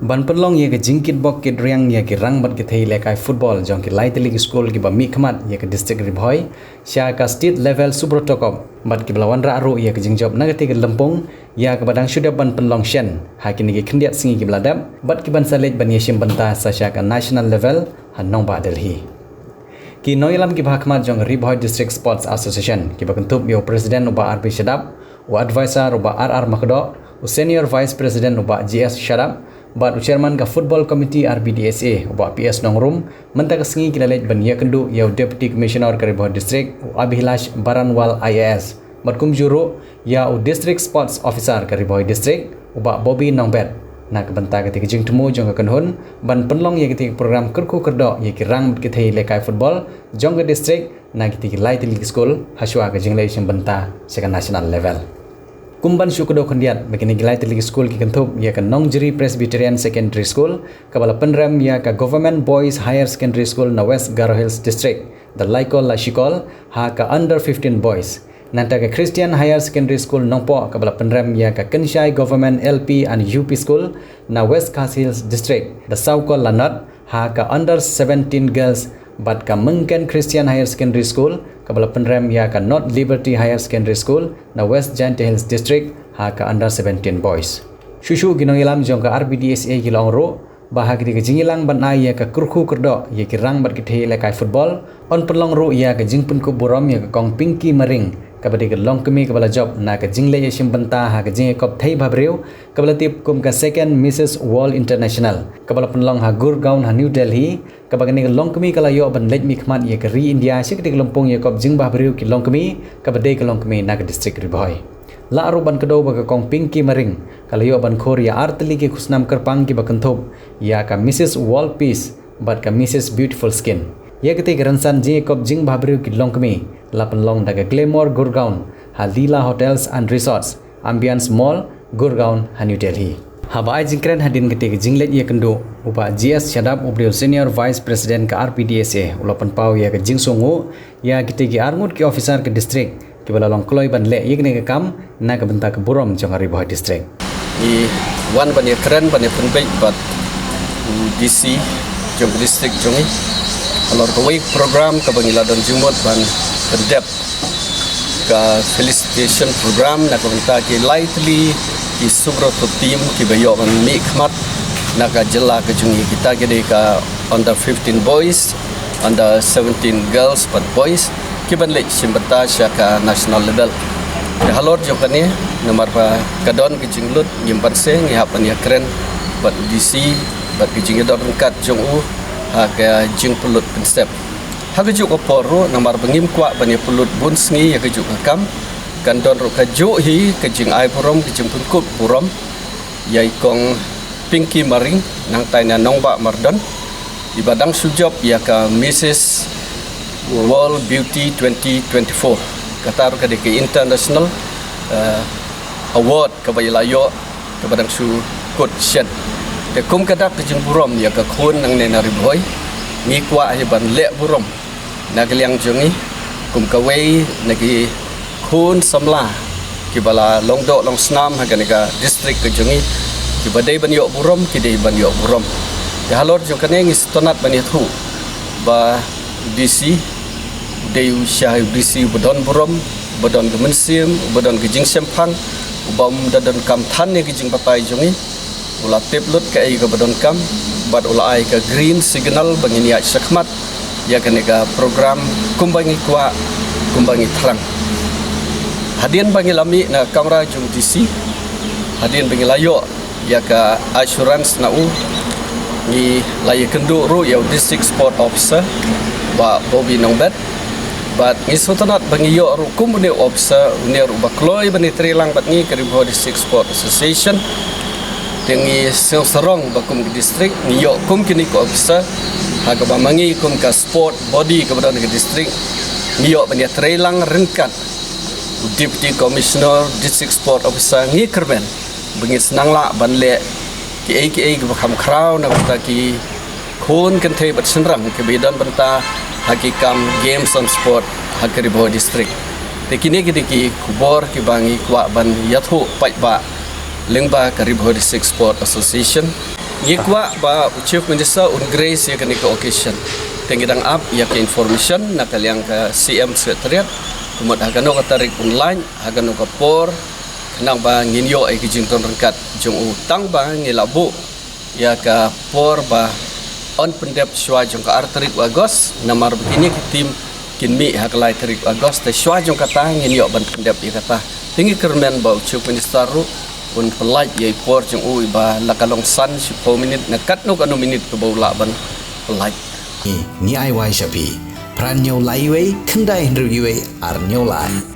ban penlong ye ke jingkit bok ke riang ye ke rang bat ke thei lekai football jong ke lai teli school ki ba mi khmat ye ke district ribhoi sha ka state level super tokop bat ke belawan ra ro ye ke jingjob na ke lempong ya ke badang syuda ban penlong shen ha ki ni ke khendiat singi ki bladap bat ki ban salej ban ye shim banta sa sha ka national level hanong ba delhi ki noilam ki bhakmat jong ribhoi district sports association ki ba kentup yo president uba RP Shadap wa advisor uba RR Makdo senior vice president uba GS Shadap Bat chairman ka football committee RBDSA uba PS Nongrum mentak sengi kilalej ban ya kendu ya deputy commissioner ka Ribhoi district Abhilash Baranwal IAS bat kumjuro ya district sports officer ka Ribhoi district uba Bobby Nongbet nak benta ketika jing temu jong ka kanhun ban penlong ya ketika program kerku kerdo ya kirang ke thei lekai football jong ka district na ketika lai tili school haswa ka jing lai sim benta second national level Kumban syukudo khendiat begini gilai teli school ki kentup ya ka Nongjeri Presbyterian Secondary School kabala penrem ya ka Government Boys Higher Secondary School na West Garo Hills District the Laikol la Shikol ha ka under 15 boys nanta ka Christian Higher Secondary School Nongpo kabala penrem ya ka Kenshai Government LP and UP School na West Khas Hills District the Saukol Lanat ha ka under 17 girls bat ka Mengken Christian Higher Secondary School kabala penrem ya ka North Liberty Higher Secondary School na West Giant Hills District ha ka under 17 boys shushu ginongilam jong ka RBDSA gilong ro bahagi ke jingilang ban ai ya ka kurku kerdo ya ki rang bat ki thei lekai football on penlong ro ya ka jingpun ku borom ya ka kong pinky maring kabadi ke long kemi kabala job na ka jingle ya sim banta ha ka jing kop thei babreu kabala tip kum ka second Mrs World International kabala penlong ha Gurgaon ha New Delhi kabagani ke long kemi kala yo ban lej mi khmat ye ke ri India sik de lompong ye kop jing babreu ki long kemi kabade ke long kemi na ka district Ribhoi la ro ban kedo ba ka kong pinky maring kala yo ban khoria artli ke khusnam kerpang ki bakanthop ya ka Mrs World Peace bat ka Mrs Beautiful Skin ya ketik ransan je kop jing babreu ki long kemi lapan long daga Glamour Gurgaon ha Lila Hotels and Resorts Ambience Mall Gurgaon ha New Delhi Habai jingkren hadin ketik jinglet ya kendo upa GS Shadap ubriu senior vice president ka RPDSA ulapan pau ya ke jingsongu ya ketik arngut ki officer ke district ki bala long kloi ban le yek ne kam na ka benta ke burom jong Ribhoi district i wan ban ya keren ban ya penbek bat DC jong district jongi alor ko week program ka bangila don jumot ban pendep ka felicitation program na ko benta ki lightly ki subro to team ki bayo ban mi khmat na ka jela ka jungi kita gede ka under 15 boys under 17 girls but boys ki ban lek simbata sya ka national level ya halor jokane nomor pa kadon ki jinglut nyimpan se ngihapan ya keren bat DC bat ki jingdor kat jong u ha ka jing pulut konsep ha ka juk oporo nomor bengim kwa ban ya pulut bun sngi ya ka juk kam kan don ro ka ju hi ka jing ai porom ki jing pun kup porom yai kong pinky maring nang taina nongba mardon di badang sujob ya ka Mrs World Beauty 2024 katar ka de international award ka baylayo ka badang su kot shed te kum kadak ke jing porom ya ka khon nang ne na Ribhoi ngi kwa hi ban le porom na kliang jongi kum ka wei na ki khun samla ki bala longdo long snam ha ka district ke jongi ki badai ban yo burom ki dei ban yo burom ya halor jong kane ngi stonat ban thu ba DC dei syah DC bodon burom bodon ke mensim bodon ke jing sempang bom dadon kam than ne ki jing papai jongi ula teplut ke ai ke bodon kam bat ula ai ke green signal bangini ya sakmat ya kane ka program kumbangi kwa kumbangi terang hadian bangi lami na kamera jung DC hadian bangi layo ya ka assurance na u ni laye kendu ru ya district sport officer ba Bobby Nongbet bat ngi sotanat bangi yo ru kumune officer ne ru bakloi bani trilang bat ngi ka Ribhoi District Sport Association tengi serong bakum district ni yo kum kini ko officer ha ka bamangi kum ka sport body ka badan ke district ni yo bani trilang rengkat Deputy Commissioner District Sport Officer ngi kerben bengi senang la ban le ki ke kham kraw na bata ki khon kan thei bat senrang ke bedan banta hakikam games on sport ha Ribhoi district te kini ki kubor ki bangi kwa ban yathu pai ba lengba ka Ribhoi District Sport Association Yekwa ba Chief Minister un grace ya ke occasion. Tengidang up ya ke information nakal yang ke CM Secretariat kumot hagano ka tarik online hagano ka por nang ba nginyo ay kijington rangkat jong utang ba ngilabu ya ka por ba on pendep shwa jong ka arterik agos namar begini tim kinmi haklai tarik agos te shwa jong kata nginyo ban pendep ya kata tingi kermen ba Chief Minister ru un pelaj ya por jong ba lakalong san 10 minit nakat no kanu minit ke baula ban pelaj ni ai wai shapi pran nyau lai wei kendai hendru yue ar nyau lai